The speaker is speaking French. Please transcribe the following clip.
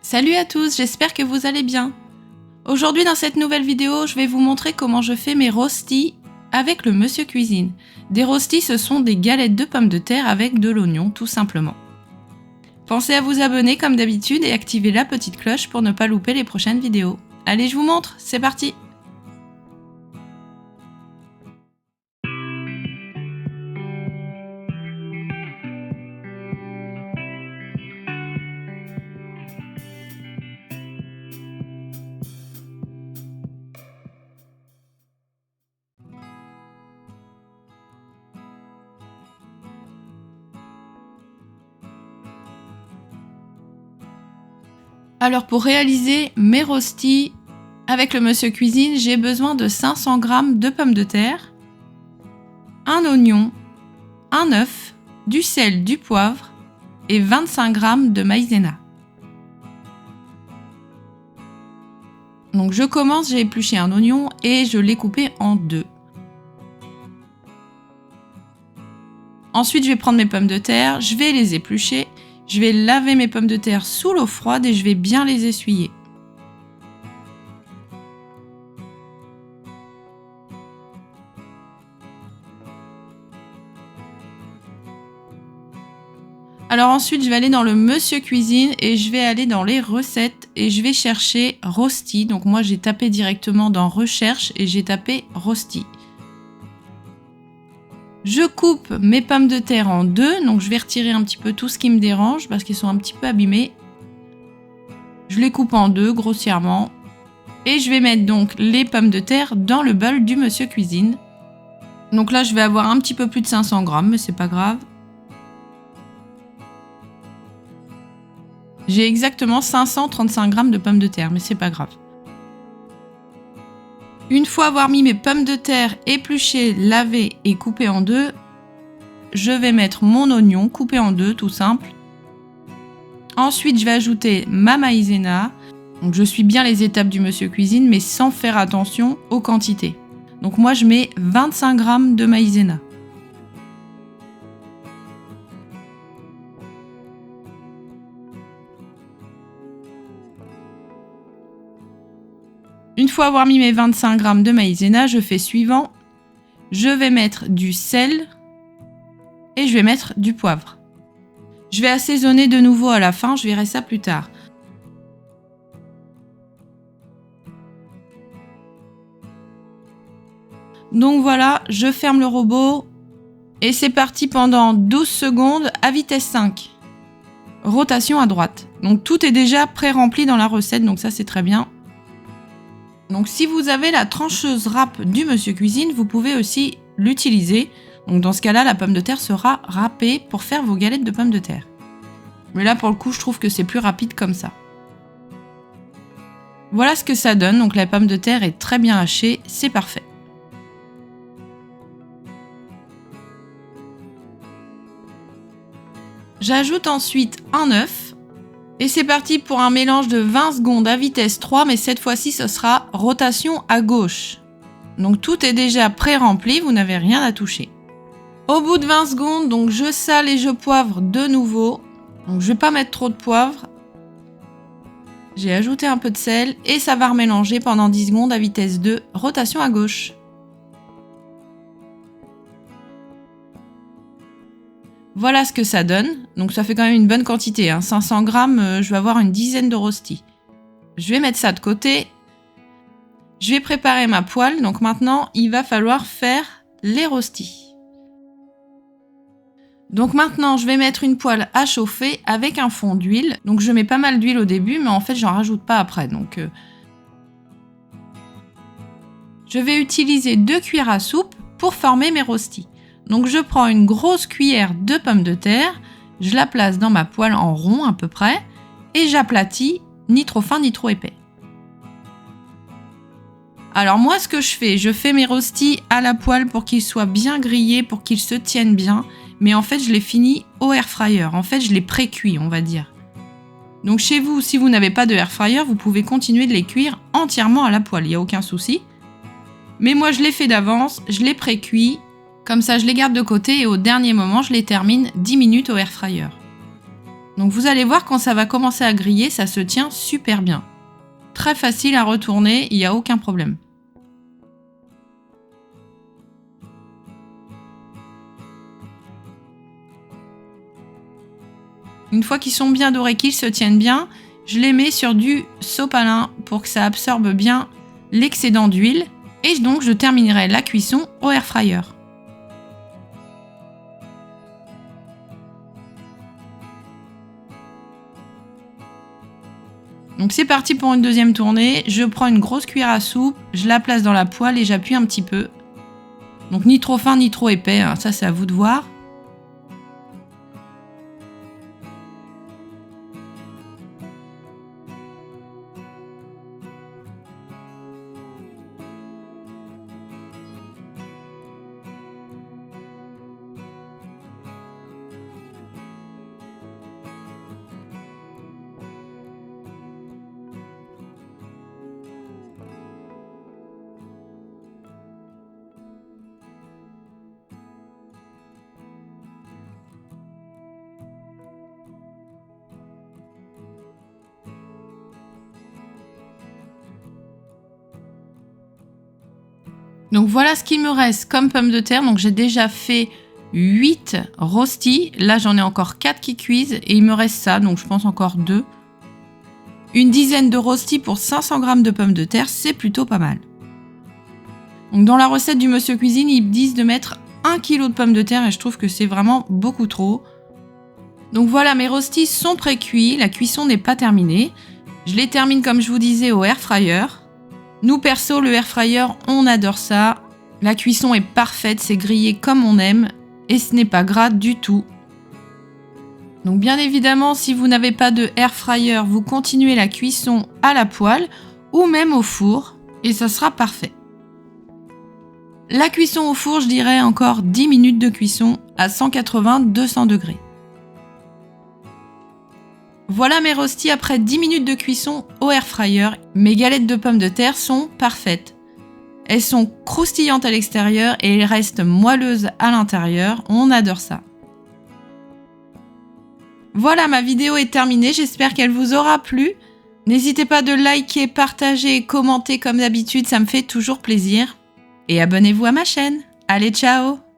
Salut à tous, j'espère que vous allez bien. Aujourd'hui dans cette nouvelle vidéo, je vais vous montrer comment je fais mes rostis avec le Monsieur Cuisine. Des rostis, ce sont des galettes de pommes de terre avec de l'oignon, tout simplement. Pensez à vous abonner comme d'habitude et activer la petite cloche pour ne pas louper les prochaines vidéos. Allez, je vous montre, c'est parti! Alors pour réaliser mes rostis avec le Monsieur Cuisine, j'ai besoin de 500 g de pommes de terre, un oignon, un œuf, du sel, du poivre et 25 g de maïzena. Donc je commence, j'ai épluché un oignon et je l'ai coupé en deux. Ensuite je vais prendre mes pommes de terre, je vais les éplucher. Je vais laver mes pommes de terre sous l'eau froide et je vais bien les essuyer. Alors ensuite, je vais aller dans le Monsieur Cuisine et je vais aller dans les recettes et je vais chercher rosti. Donc moi, j'ai tapé directement dans recherche et j'ai tapé rosti. Je coupe mes pommes de terre en deux, donc je vais retirer un petit peu tout ce qui me dérange parce qu'ils sont un petit peu abîmés. Je les coupe en deux grossièrement et je vais mettre donc les pommes de terre dans le bol du Monsieur Cuisine. Donc là je vais avoir un petit peu plus de 500 g, mais c'est pas grave. J'ai exactement 535 g de pommes de terre, mais c'est pas grave. Une fois avoir mis mes pommes de terre épluchées, lavées et coupées en deux, je vais mettre mon oignon coupé en deux, tout simple. Ensuite, je vais ajouter ma maïzena. Donc, je suis bien les étapes du Monsieur Cuisine, mais sans faire attention aux quantités. Donc moi, je mets 25 g de maïzena. Une fois avoir mis mes 25 g de maïzena, je fais suivant. Je vais mettre du sel et je vais mettre du poivre. Je vais assaisonner de nouveau à la fin, je verrai ça plus tard. Donc voilà, je ferme le robot et c'est parti pendant 12 secondes à vitesse 5. Rotation à droite. Donc tout est déjà pré-rempli dans la recette, donc ça c'est très bien. Donc si vous avez la trancheuse râpe du Monsieur Cuisine, vous pouvez aussi l'utiliser. Donc dans ce cas-là, la pomme de terre sera râpée pour faire vos galettes de pommes de terre. Mais là pour le coup, je trouve que c'est plus rapide comme ça. Voilà ce que ça donne. Donc la pomme de terre est très bien hachée, c'est parfait. J'ajoute ensuite un œuf. Et c'est parti pour un mélange de 20 secondes à vitesse 3, mais cette fois-ci, ce sera rotation à gauche. Donc tout est déjà pré-rempli, vous n'avez rien à toucher. Au bout de 20 secondes, donc je sale et je poivre de nouveau. Donc je ne vais pas mettre trop de poivre. J'ai ajouté un peu de sel et ça va remélanger pendant 10 secondes à vitesse 2, rotation à gauche. Voilà ce que ça donne. Donc ça fait quand même une bonne quantité. 500 g, je vais avoir une dizaine de rostis. Je vais mettre ça de côté. Je vais préparer ma poêle. Donc maintenant, il va falloir faire les rostis. Donc maintenant, je vais mettre une poêle à chauffer avec un fond d'huile. Donc je mets pas mal d'huile au début, mais en fait, j'en rajoute pas après. Donc je vais utiliser 2 cuillères à soupe pour former mes rostis. Donc je prends une grosse cuillère de pommes de terre, je la place dans ma poêle en rond à peu près et j'aplatis, ni trop fin ni trop épais. Alors moi ce que je fais mes rostis à la poêle pour qu'ils soient bien grillés, pour qu'ils se tiennent bien, mais en fait je les finis au air fryer, en fait je les pré-cuis on va dire. Donc chez vous, si vous n'avez pas de air fryer, vous pouvez continuer de les cuire entièrement à la poêle, il n'y a aucun souci. Mais moi je les fais d'avance, je les pré-cuis. Comme ça, je les garde de côté et au dernier moment, je les termine 10 minutes au air fryer. Donc vous allez voir quand ça va commencer à griller, ça se tient super bien. Très facile à retourner, il n'y a aucun problème. Une fois qu'ils sont bien dorés, qu'ils se tiennent bien, je les mets sur du sopalin pour que ça absorbe bien l'excédent d'huile. Et donc je terminerai la cuisson au air fryer. Donc c'est parti pour une deuxième tournée. Je prends une grosse cuillère à soupe, je la place dans la poêle et j'appuie un petit peu. Donc ni trop fin ni trop épais, hein, ça c'est à vous de voir. Donc voilà ce qu'il me reste comme pommes de terre. Donc j'ai déjà fait 8 rostis. Là j'en ai encore 4 qui cuisent et il me reste ça. Donc je pense encore 2. Une dizaine de rostis pour 500 g de pommes de terre, c'est plutôt pas mal. Donc dans la recette du Monsieur Cuisine, ils disent de mettre 1 kg de pommes de terre et je trouve que c'est vraiment beaucoup trop. Donc voilà, mes rostis sont pré-cuits. La cuisson n'est pas terminée. Je les termine comme je vous disais au air fryer. Nous perso, le air fryer, on adore ça. La cuisson est parfaite, c'est grillé comme on aime et ce n'est pas gras du tout. Donc bien évidemment, si vous n'avez pas de air fryer, vous continuez la cuisson à la poêle ou même au four et ça sera parfait. La cuisson au four, je dirais encore 10 minutes de cuisson à 180-200 degrés. Voilà mes rostis après 10 minutes de cuisson au air fryer. Mes galettes de pommes de terre sont parfaites. Elles sont croustillantes à l'extérieur et elles restent moelleuses à l'intérieur. On adore ça. Voilà, ma vidéo est terminée. J'espère qu'elle vous aura plu. N'hésitez pas de liker, partager et commenter comme d'habitude. Ça me fait toujours plaisir. Et abonnez-vous à ma chaîne. Allez, ciao!